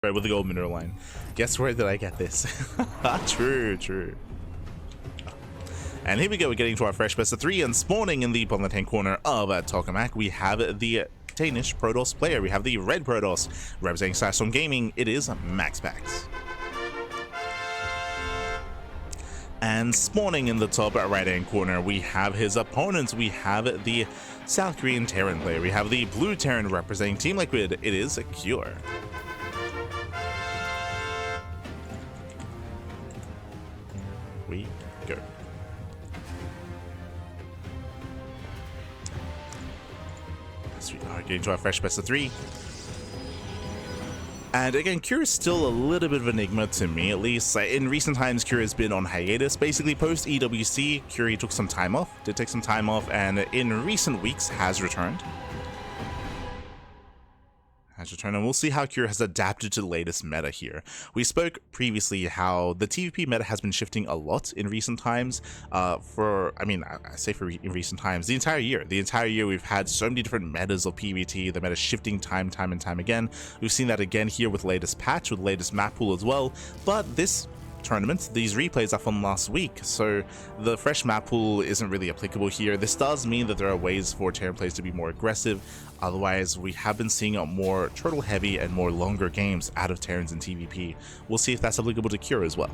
Right, with the gold mineral line. Guess where did I get this? True. And here we go, we're getting to our fresh best of 3, and spawning in the bottom left-hand corner of Tokamak, we have the Danish Protoss player. We have the red Protoss representing Starstone Gaming. It is MaxPax. And spawning in the top right-hand corner, we have his opponents. We have the South Korean Terran player. We have the blue Terran representing Team Liquid. It is Cure. We go. So we are getting to our fresh best of 3. And again, Cure is still a little bit of an enigma to me, at least. In recent times, Cure has been on hiatus. Basically, post EWC, Cure took some time off, and in recent weeks has returned. And we'll see how Cure has adapted to the latest meta here. We spoke previously how the TVP meta has been shifting a lot in recent times. I say in recent times, the entire year we've had so many different metas of PvT, the meta shifting time and time again. We've seen that again here with the latest patch, with the latest map pool as well. But this tournament, these replays are from last week, so the fresh map pool isn't really applicable here. This does mean that there are ways for Terran players to be more aggressive. Otherwise, we have been seeing more turtle heavy and more longer games out of Terrans in TVP. We'll see if that's applicable to Cure as well.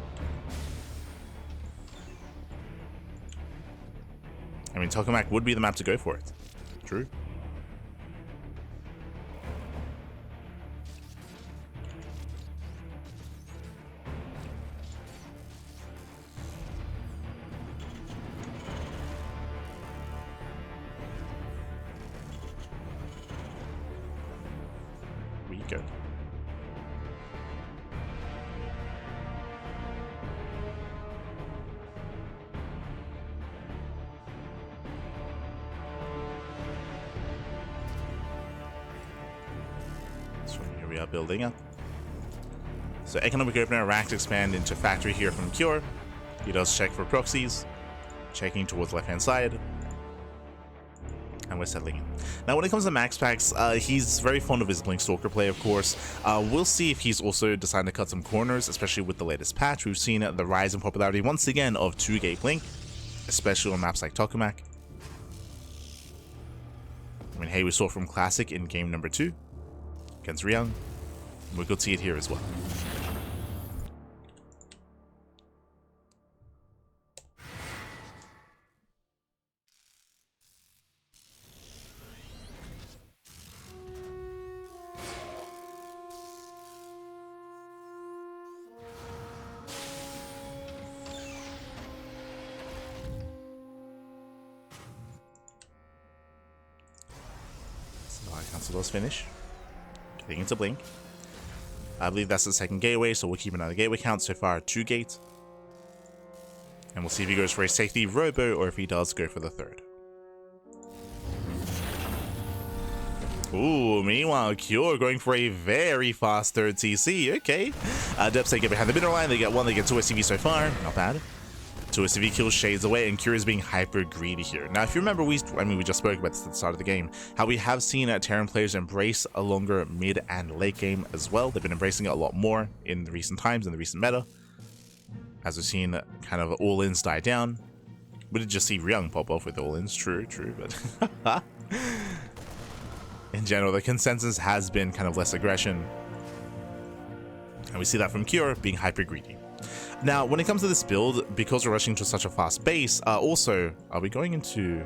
I mean, Tokamak would be the map to go for it. True. Go. So here we are building up. So economic opener, racks expand into factory here from Cure. He does check for proxies, checking towards left hand side. And we're settling in. Now, when it comes to MaxPax, he's very fond of his Blink Stalker play, of course. We'll see if he's also decided to cut some corners, especially with the latest patch. We've seen the rise in popularity once again of 2-gate Blink, especially on maps like Tokamak. I mean, hey, we saw from Classic in game number 2 against Ryung. We could see it here as well. Cancel those finish. Getting into Blink. I believe that's the second gateway, so we'll keep another gateway count. So far, 2 gates. And we'll see if he goes for a safety robo or if he does go for the third. Ooh, meanwhile, Cure going for a very fast third TC. Okay. Depths, they get behind the middle line. They get 1, they get 2 SCV so far. Not bad. 2 SCV kills shades away, and Cure is being hyper greedy here. Now, if you remember, we just spoke about this at the start of the game, how we have seen Terran players embrace a longer mid and late game as well. They've been embracing it a lot more in the recent times, in the recent meta. As we've seen kind of all-ins die down. We did just see Ryung pop off with all-ins, true, but in general, the consensus has been kind of less aggression. And we see that from Cure being hyper greedy. Now, when it comes to this build, because we're rushing to such a fast base, also, are we going into...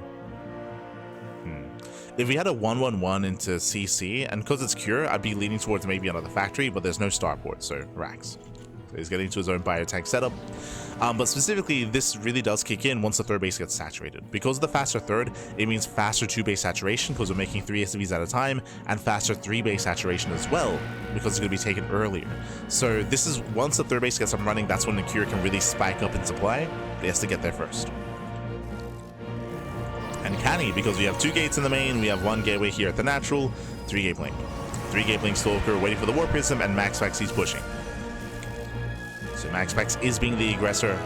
If we had a 1-1-1 into CC, and because it's Cure, I'd be leaning towards maybe another factory, but there's no starport, so racks. So he's getting to his own biotank setup. But specifically, this really does kick in once the third base gets saturated. Because of the faster third, it means faster 2-base saturation, because we're making 3 SCVs at a time, and faster 3-base saturation as well, because it's going to be taken earlier. So this is, once the third base gets up and running, that's when the Cure can really spike up in supply. He has to get there first. And can he? Because we have 2 gates in the main, we have 1 gateway here at the natural, 3-gate Blink. 3-gate Blink Stalker waiting for the War Prism, and MaxPax, he's pushing. So MaxPax is being the aggressor.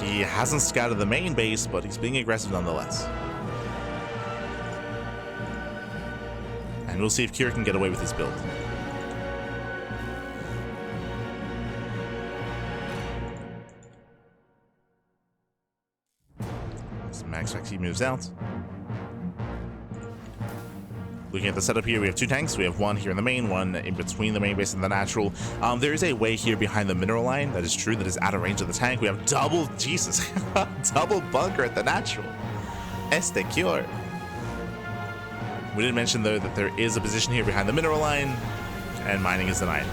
He hasn't scouted the main base, but he's being aggressive nonetheless. And we'll see if Cure can get away with his build. MaxPax moves out. Looking at the setup here, we have 2 tanks. We have one here in the main, one in between the main base and the natural. There is a way here behind the mineral line. That is true. That is out of range of the tank. We have double, Jesus, double bunker at the natural. Este cure. We didn't mention, though, that there is a position here behind the mineral line, and mining is denied.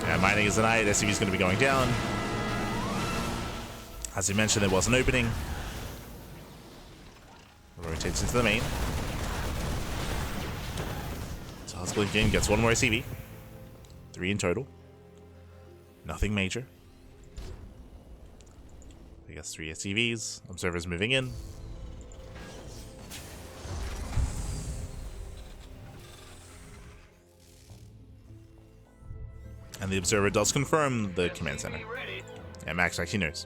And mining is denied. SCV is going to be going down. As we mentioned, there was an opening. Rotates into the main. Blinking, gets one more SCV. 3 in total. Nothing major. He gets 3 SCVs. Observers moving in. And the observer does confirm the command center. And Max actually knows.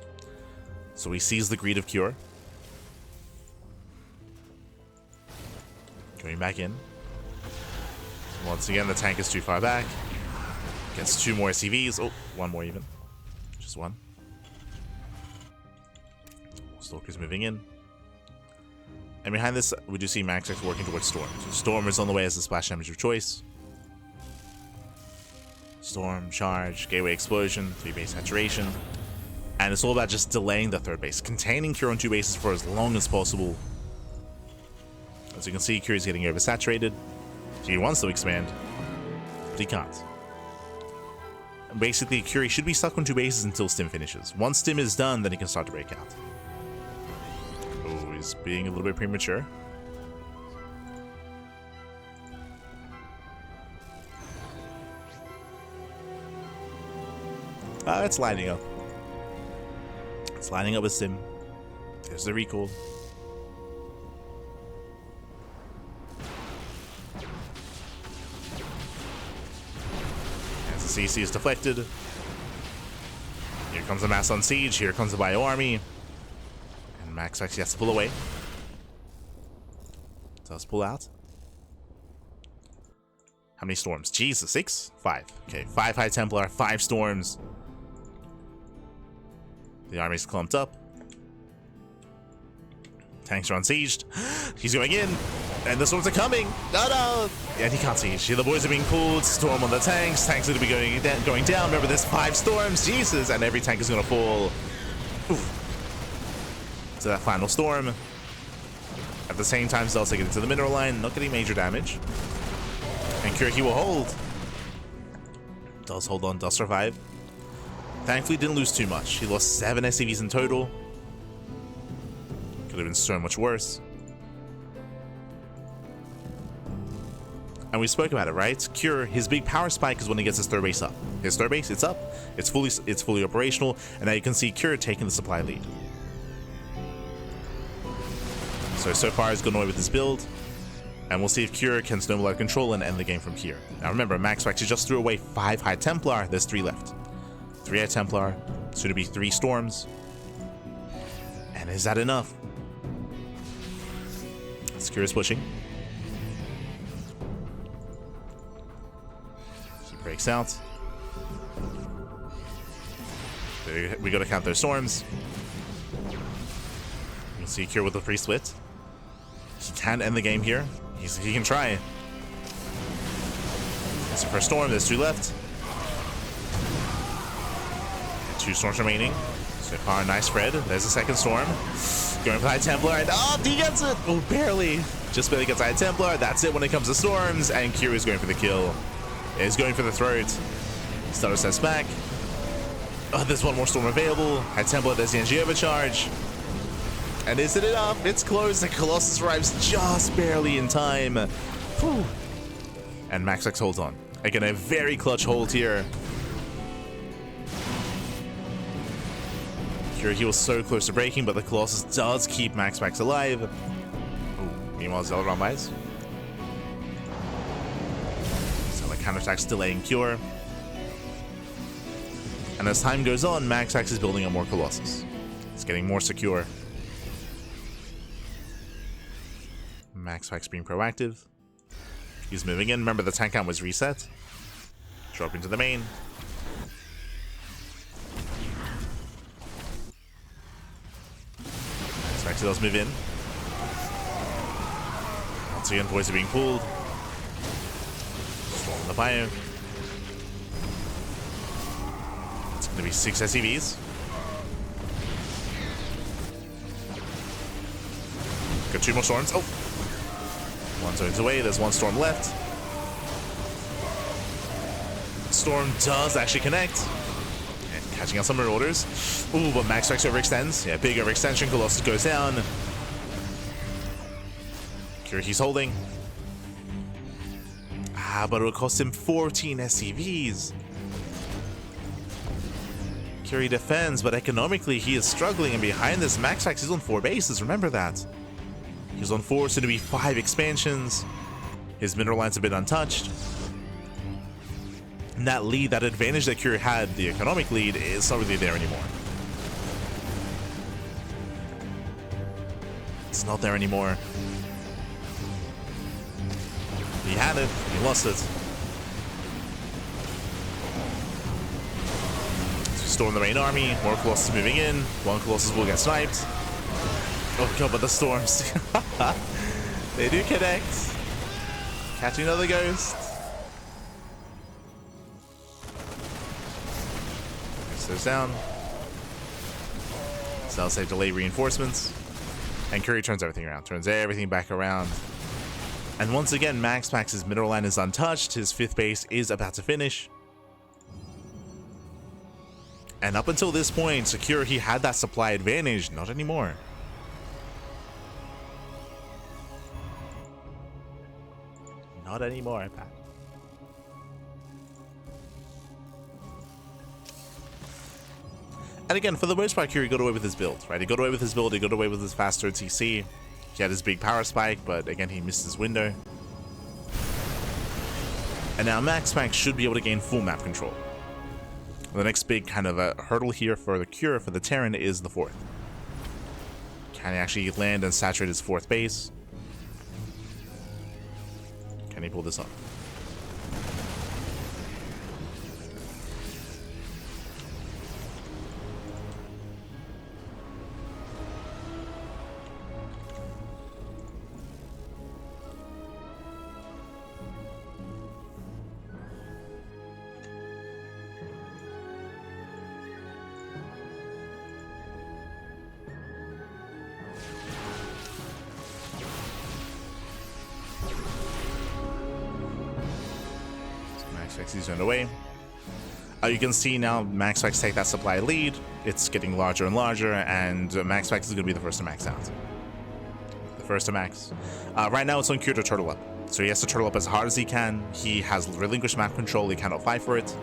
So he sees the greed of Cure. Going back in. Once again, the tank is too far back. Gets 2 more SCVs. Oh, 1 more even. Just 1. Stalker's moving in. And behind this, we do see MaxPax working towards Storm. So Storm is on the way as the splash damage of choice. Storm, charge, gateway explosion, 3 base saturation. And it's all about just delaying the 3rd base. Containing Cure on 2 bases for as long as possible. As you can see, Cure is getting oversaturated. He wants to expand, but he can't. And basically, Curie should be stuck on 2 bases until Stim finishes. Once Stim is done, then he can start to break out. Oh, he's being a little bit premature. It's lining up. It's lining up with Stim. There's the recall. CC is deflected. Here comes the mass on siege. Here comes the bio army. And Max actually has to pull away. Does pull out. How many storms? Jesus, 6? 5. Okay, 5 High Templar, 5 storms. The army's clumped up. Tanks are unsieged. He's going in. And the storms are coming. No. And he can't siege. The boys are being pulled. Storm on the tanks. Tanks are going to be going down. Remember, there's 5 storms. Jesus. And every tank is going to fall. Oof. So that final storm. At the same time, Zel's taking it to the mineral line. Not getting major damage. And Kiriki will hold. Does hold on. Does survive. Thankfully, didn't lose too much. He lost 7 SCVs in total. Could have been so much worse. And we spoke about it, right? Cure, his big power spike is when he gets his 3rd base up. His 3rd base, it's up. It's fully operational. And now you can see Cure taking the supply lead. So far he's gone away with his build. And we'll see if Cure can snowball out of control and end the game from here. Now remember, MaxPax just threw away 5 High Templar. There's 3 left. 3 High Templar. Soon to be 3 storms. And is that enough? Cure is pushing. Breaks out. We gotta count those storms. You can see Cure with the free split. He can end the game here. He can try. That's the first storm. There's 2 left. 2 storms remaining. So far, nice spread. There's the 2nd storm. Going for High Templar, and he gets it! Oh, barely. Just barely gets High Templar. That's it when it comes to storms, and Cure is going for the kill. Is going for the throat. Stutter sets back. Oh, there's 1 more storm available. High Templar, there's the NG overcharge. And is it enough? It's close. The Colossus arrives just barely in time. Whew. And MaxPax holds on. Again, a very clutch hold here. He was so close to breaking, but the Colossus does keep MaxPax alive. Ooh, meanwhile, Zelron buys. So the counterattack's delaying Cure. And as time goes on, MaxPax is building up more Colossus. It's getting more secure. MaxPax being proactive. He's moving in. Remember, the tank count was reset. Drop into the main. MaxPax does move in. Once again, boys are being pulled. Storm in the bio. It's going to be 6 SCVs. Got 2 more storms. Oh! One zone's away. There's 1 storm left. Storm does actually connect. And catching out some marauders. Ooh, but MaxPax overextends. Yeah, big overextension. Colossus goes down. He's holding. But it will cost him 14 SCVs. Curie defends, but economically he is struggling, and behind this, MaxPax is on 4 bases, remember that. He's on 4, soon to be 5 expansions. His mineral lines have been untouched. And that lead, that advantage that Curie had, the economic lead, is not really there anymore. It's not there anymore. He had it, he lost it. Storm the main army, more Colossus moving in. 1 Colossus will get sniped. Oh god, but the storms. They do connect. Catching another ghost. Goes down. Cell save delay reinforcements. And Curry turns everything around. Turns everything back around. And once again, MaxPax's mineral line is untouched. His 5th base is about to finish. And up until this point, Secure, he had that supply advantage. Not anymore. Not anymore, Pat. And again, for the most part, Curie got away with his build, right? He got away with his build, he got away with his faster TC. He had his big power spike, but again, he missed his window. And now MaxPax should be able to gain full map control. The next big kind of a hurdle here for the Cure, for the Terran, is the 4th. Can he actually land and saturate his 4th base? Can he pull this off? He's away. You can see now MaxPax take that supply lead. It's getting larger and larger, and MaxPax is going to be the first to max out. The first to max. Right now it's on Cure to turtle up. So he has to turtle up as hard as he can. He has relinquished map control. He cannot fight for it.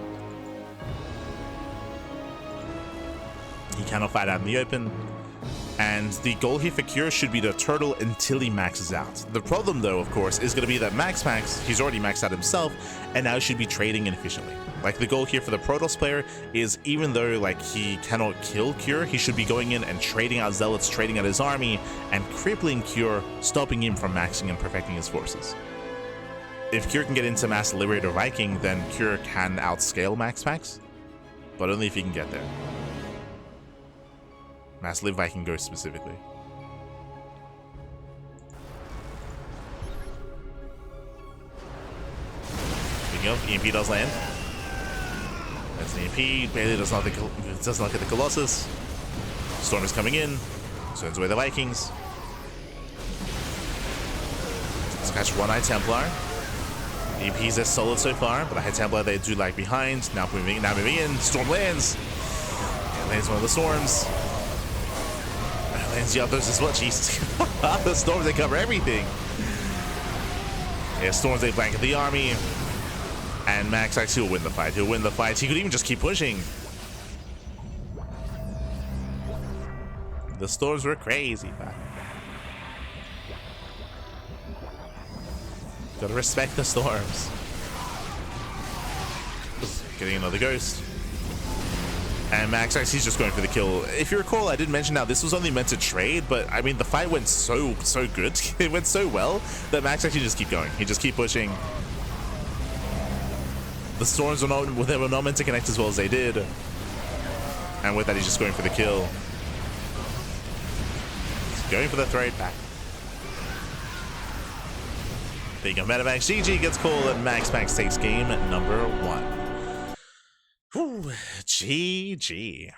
He cannot fight out in the open. And the goal here for Cure should be to turtle until he maxes out. The problem, though, of course, is going to be that MaxPax, he's already maxed out himself, and now should be trading inefficiently. Like, the goal here for the Protoss player is, even though, like, he cannot kill Cure, he should be going in and trading out Zealots, trading out his army, and crippling Cure, stopping him from maxing and perfecting his forces. If Cure can get into Mass Liberator Viking, then Cure can outscale MaxPax, but only if he can get there. Mass Live Viking Ghost specifically. Speaking of, EMP does land. That's an EMP. Barely does not get the Colossus. Storm is coming in. Sends away the Vikings. Let's catch 1 High Templar. EMPs are solid so far, but a High Templar they do lag behind. Now moving in. Storm lands. And lands one of the storms. Lands the others as well. Jeez. The storms, they cover everything. Yeah, storms, they blanket the army. And MaxPax, he'll win the fight. He'll win the fight. He could even just keep pushing. The storms were crazy, man. Gotta respect the storms. Getting another ghost. And MaxPax, he's just going for the kill. If you recall, I did mention now this was only meant to trade, but I mean the fight went so good. It went so well that MaxPax, he just keep going. He just keep pushing. The storms were not meant to connect as well as they did. And with that, he's just going for the kill. He's going for the throw back. Speaking of MetaMax, GG gets called and MaxPax takes game number 1. Whew, GG.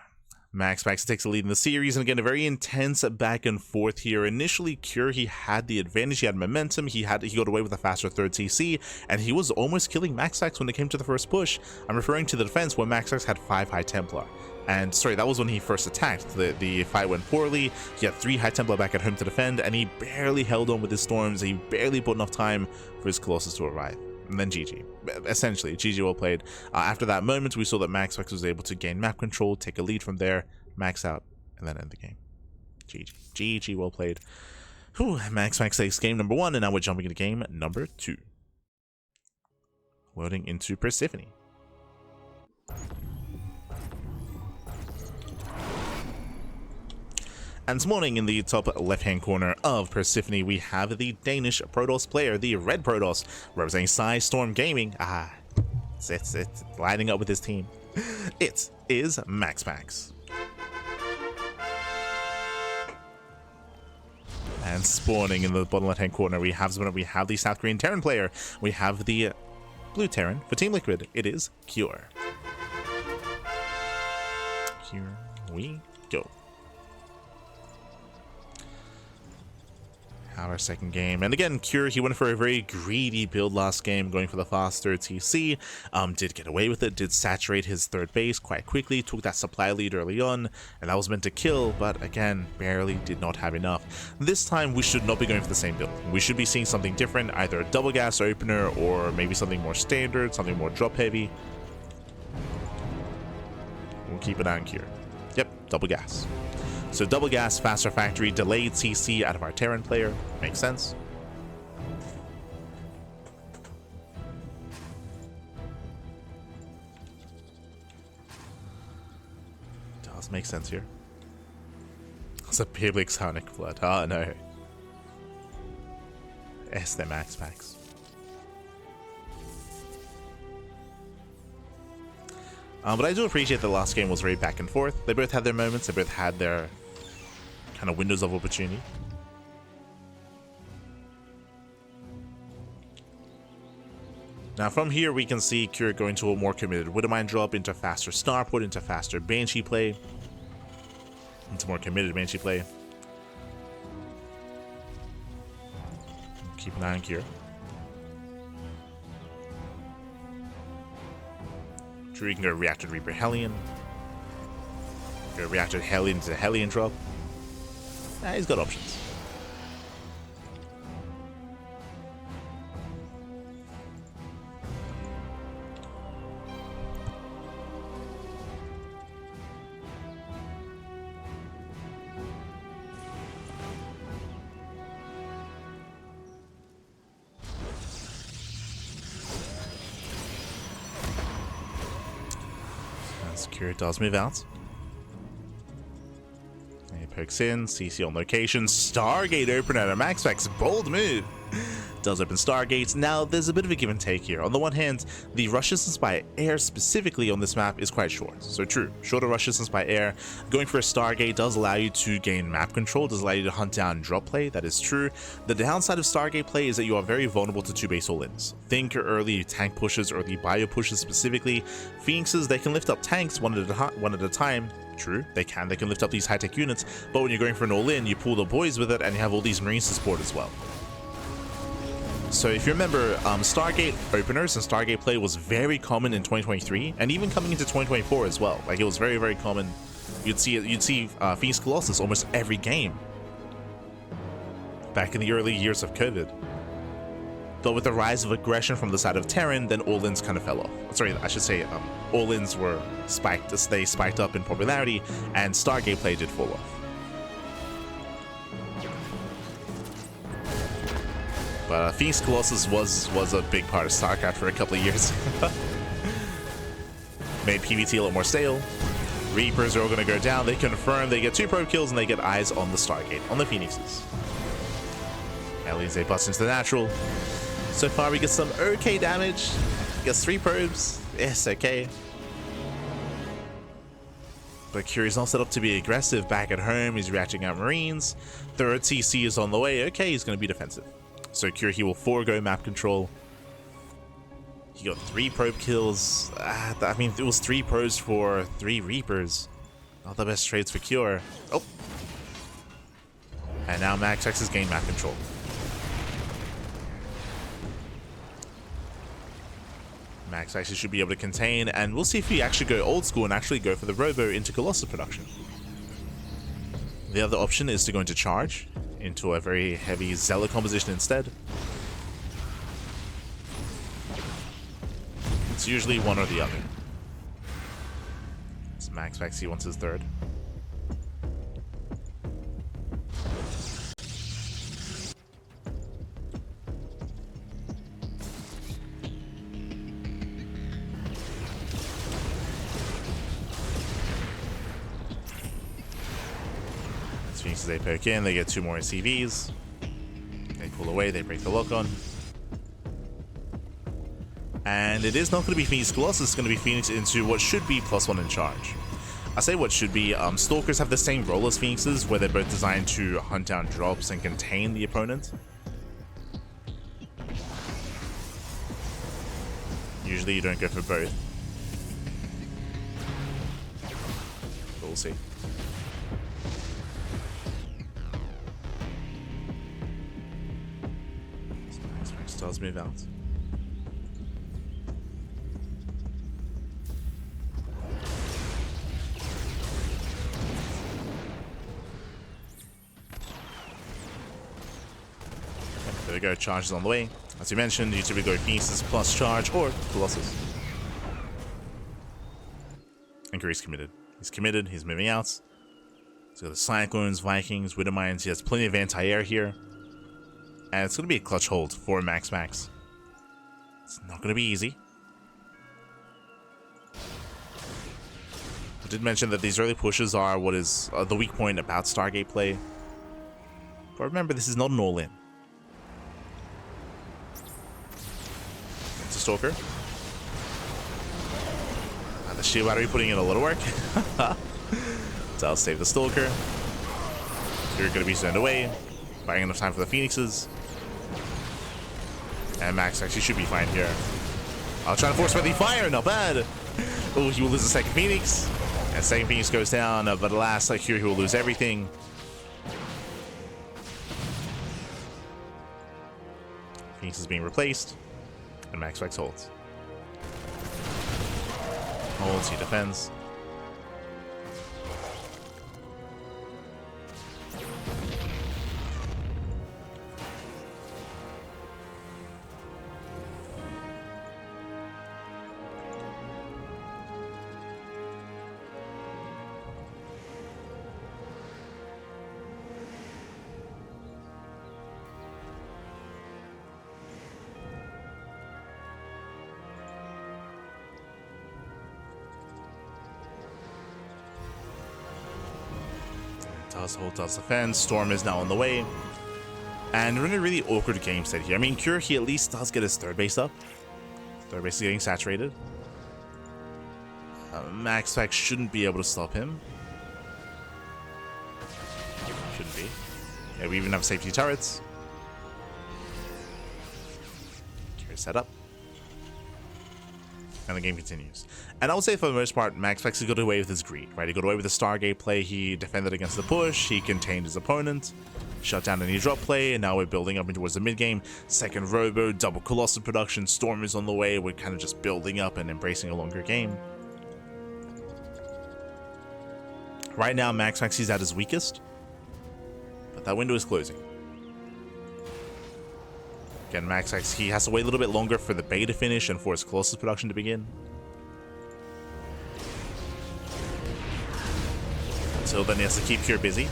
MaxPax takes the lead in the series, and again, a very intense back and forth here. Initially, Cure, he had the advantage, he had momentum, he got away with a faster third TC, and he was almost killing MaxPax when it came to the first push. I'm referring to the defense where MaxPax had 5 High Templar. And sorry, that was when he first attacked. The fight went poorly, he had 3 High Templar back at home to defend, and he barely held on with his Storms, he barely put enough time for his Colossus to arrive. And then GG. Essentially, GG well played. After that moment, we saw that MaxPax was able to gain map control, take a lead from there, max out, and then end the game. GG. GG well played. Whew, MaxPax takes game number 1, and now we're jumping into game number 2. Loading into Persephone. And this morning in the top left-hand corner of Persephone, we have the Danish Protoss player, the Red Protoss, representing Storm Gaming. It's lining up with his team. It is MaxPax. And spawning in the bottom left-hand corner, we have the South Korean Terran player. We have the blue Terran for Team Liquid. It is Cure. Here we go. Our second game, and again, Cure, he went for a very greedy build last game, going for the fast third TC, did get away with it, did saturate his third base quite quickly, took that supply lead early on, and that was meant to kill, but again, barely did not have enough. This time, we should not be going for the same build. We should be seeing something different, either a double gas opener, or maybe something more standard, something more drop heavy. We'll keep an eye on Cure. Yep, double gas. So double gas, faster factory, delayed CC out of our Terran player. Makes sense. Does make sense here. It's a big sonic flood. Oh no. It's the MaxPax. But I do appreciate the last game was very back and forth. They both had their moments, they both had their kind of windows of opportunity. Now from here we can see Cure going to a more committed Widowmine drop, into faster Starport, into faster Banshee play, into more committed Banshee play. Keep an eye on Cure. Sure, you can go Reactor Reaper Hellion. Go Reactor Hellion to Hellion drop. He's got options. Cure does move out. He pokes in, CC on location, Stargate open at a MaxPax, bold move. Does open Stargates. Now there's a bit of a give and take here. On the one hand, the rush distance by air specifically on this map is quite short. So true, shorter rush distance by air. Going for a Stargate does allow you to gain map control, does allow you to hunt down drop play, that is true. The downside of Stargate play is that you are very vulnerable to 2-base all-ins. Think your early tank pushes, early bio pushes specifically. Phoenixes, they can lift up tanks one at a time. True, they can lift up these high-tech units, but when you're going for an all-in, you pull the boys with it and you have all these Marines to support as well. So if you remember, Stargate openers and Stargate play was very common in 2023, and even coming into 2024 as well. Like, it was very, very common. You'd see Phoenix Colossus almost every game back in the early years of COVID. But with the rise of aggression from the side of Terran, then all-ins kind of fell off. Sorry, I should say all-ins were spiked. They spiked up in popularity, and Stargate play did fall off. But Phoenix Colossus was a big part of StarCraft for a couple of years. Made PvT a lot more stale. Reapers are all going to go down. They confirm, they get 2 probe kills, and they get eyes on the Stargate, on the Phoenixes. Aliens, they bust into the natural. So far we get some okay damage. Gets 3 probes. Yes, okay. But Curie's not set up to be aggressive back at home. He's reacting out Marines. Third TC is on the way. Okay, he's going to be defensive. So he will forego map control. He got 3 probe kills. I mean, it was 3 probes for 3 Reapers. Not the best trades for Cure. Oh. And now MaxPax has gained map control. MaxPax should be able to contain, and we'll see if we actually go old school and actually go for the Robo into Colossus production. The other option is to go into Charge, into a very heavy Zealot composition instead. It's usually one or the other. So MaxPax, he wants his third. Phoenixes, they poke in, they get 2 more CVs. They pull away, they break the lock on. And it is not going to be Phoenix Colossus, it's going to be Phoenix into what should be +1 in charge. I say what should be, Stalkers have the same role as Phoenixes, where they're both designed to hunt down drops and contain the opponent. Usually you don't go for both. But we'll see. Does move out. There we go, charge is on the way. As you mentioned, you typically go Phoenixes plus charge or Colossus. And Curry's committed. He's committed, he's moving out. He's got the Cyclones, Vikings, Widowmines, he has plenty of anti-air here. And it's going to be a clutch hold for MaxPax. It's not going to be easy. I did mention that these early pushes are what is the weak point about Stargate play. But remember, this is not an all-in. It's a Stalker. And the shield battery putting in a lot of work. So I'll save the Stalker. You're going to be sent away. Buying enough time for the Phoenixes. And Max actually should be fine here. I'll try to force friendly fire, not bad. Oh, he will lose the second Phoenix. And second Phoenix goes down, but alas, like here, he will lose everything. Phoenix is being replaced. And MaxPax holds. Holds, he defends. Does defend. Storm is now on the way. And we're in a really awkward game set here. I mean, Cure, he at least does get his third base up. Third base is getting saturated. MaxPax shouldn't be able to stop him. Shouldn't be. Yeah, we even have safety turrets. Cure set up. And the game continues. And I would say for the most part, MaxPax got away with his greed, right? He got away with the Stargate play, he defended against the push, he contained his opponent, shut down any drop play, and now we're building up towards the mid-game. Second Robo, double Colossus production, Storm is on the way, we're kind of just building up and embracing a longer game. Right now, MaxPax is at his weakest, but that window is closing. Again, MaxPax, he has to wait a little bit longer for the beta to finish and for his Colossus production to begin. Until then, he has to keep Cure busy.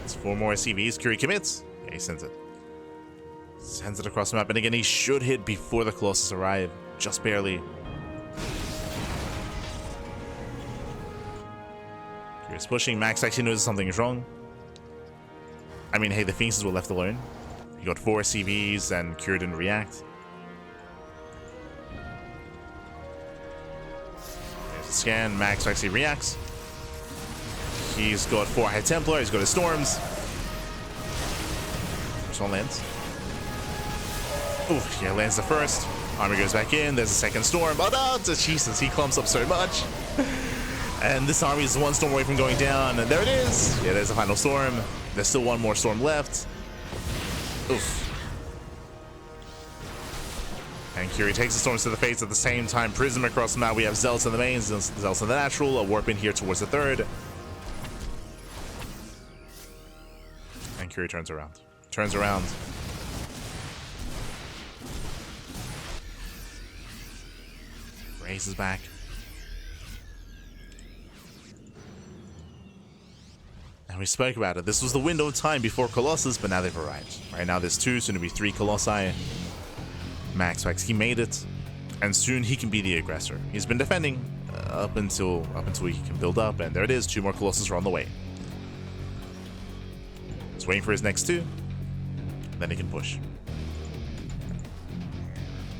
It's 4 more SCVs. Cure commits. Yeah, he sends it. Sends it across the map, and again, he should hit before the Colossus arrive. Just barely. Cure's pushing. Max actually knows something is wrong. I mean, hey, the Phoenixes were left alone. He got 4 CVs, and Cure didn't react. There's a scan. Max actually reacts. He's got 4 High Templar. He's got his Storms. First one lands. Oof, yeah, lands the first. Army goes back in. There's a second storm. Oh no! Jesus, he clumps up so much. And this army is one storm away from going down. And there it is. Yeah, there's a final storm. There's still one more storm left. Oof. And Curie takes the storms to the face at the same time. Prism across the map. We have Zealous in the main, Zealous in the natural. A warp in here towards the third. And Curie turns around. Turns around. Raze is back. And we spoke about it. This was the window of time before Colossus, but now they've arrived. Right now there's 2, soon to be 3 Colossi. MaxPax, he made it, and soon he can be the aggressor. He's been defending up until he can build up, and there it is. 2 more Colossus are on the way. He's waiting for his next 2, then he can push.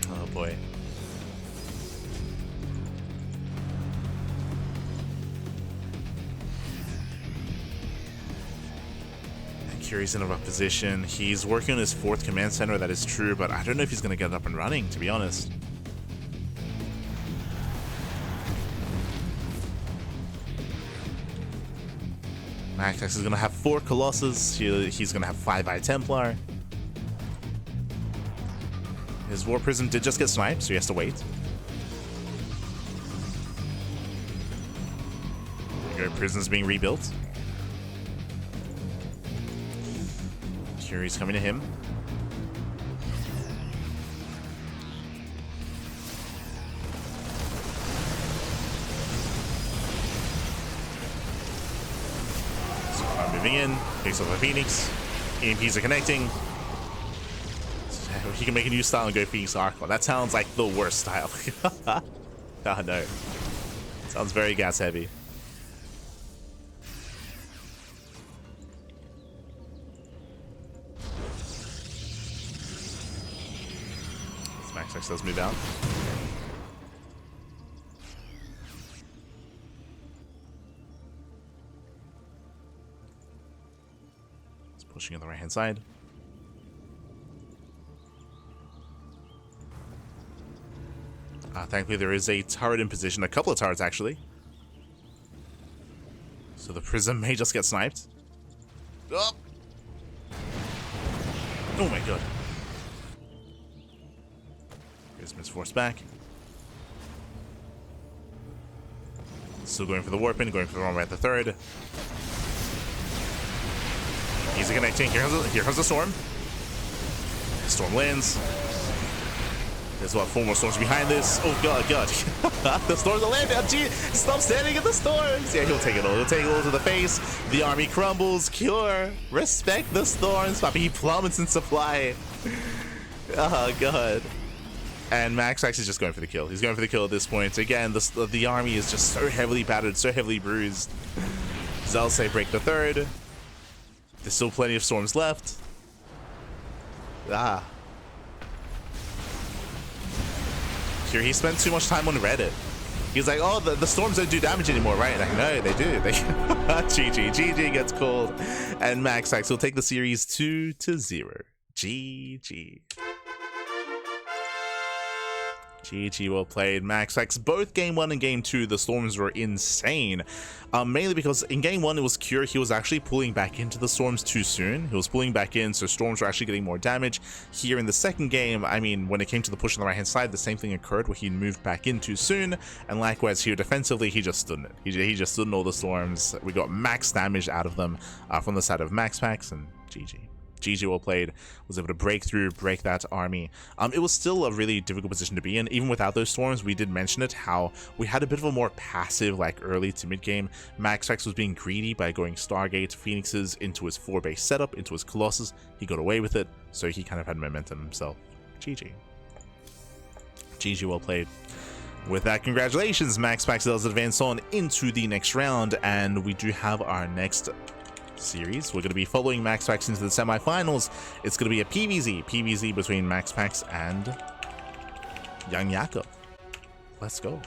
Oh boy. Curie's in a rough position. He's working on his 4th command center, that is true, but I don't know if he's going to get it up and running, to be honest. MaxPax is going to have 4 Colossus. He's going to have 5 Eye Templar. His War Prism did just get sniped, so he has to wait. There we go, Prism's being rebuilt. Curie's coming to him. So I'm moving in, picks up a Phoenix. EMPs are connecting. He can make a new style and go Phoenix Archon. That sounds like the worst style. Oh no. Sounds very gas heavy. MaxPax does move out. It's pushing on the right hand side. Thankfully there is a turret in position, a couple of turrets actually. So the Prism may just get sniped. Oh, oh my god. Miss Force back. Still going for the warp in, going for the one right at the third. Easy connecting. Here comes the storm. Storm lands. There's about 4 more storms behind this. Oh god, god. The storms are landing. Gee, stop standing in the storms. Yeah, he'll take it all. He'll take it all to the face. The army crumbles. Cure. Respect the storms. Papi, he plummets in supply. Oh god. And MaxPax is just going for the kill. He's going for the kill at this point. Again, the army is just so heavily battered, so heavily bruised. Zealous break the third. There's still plenty of storms left. Ah. Here, he spent too much time on Reddit. He's like, oh, the storms don't do damage anymore, right? Like, no, they do. GG gets called. And MaxPax will take the series 2-0. GG. GG, well played, MaxPax. Both game 1 and game 2, the storms were insane. Mainly because in game 1 it was Cure. He was actually pulling back into the storms too soon. He was pulling back in, so storms were actually getting more damage. Here in the second game, I mean, when it came to the push on the right hand side, the same thing occurred where he moved back in too soon. And likewise here defensively, he just stood in it. He just stood in all the storms. We got max damage out of them from the side of MaxPax, and GG. GG, well played, was able to break through, break that army. It was still a really difficult position to be in. Even without those storms, we did mention it, how we had a bit of a more passive, like early to mid game. MaxPax was being greedy by going Stargate, Phoenixes into his 4-base setup, into his Colossus. He got away with it, so he kind of had momentum himself. GG. GG, well played. With that, congratulations, MaxPax does advance on into the next round, and we do have our next series. We're going to be following MaxPax into the semifinals. It's going to be a PvZ between MaxPax and Young Yakov. Let's go.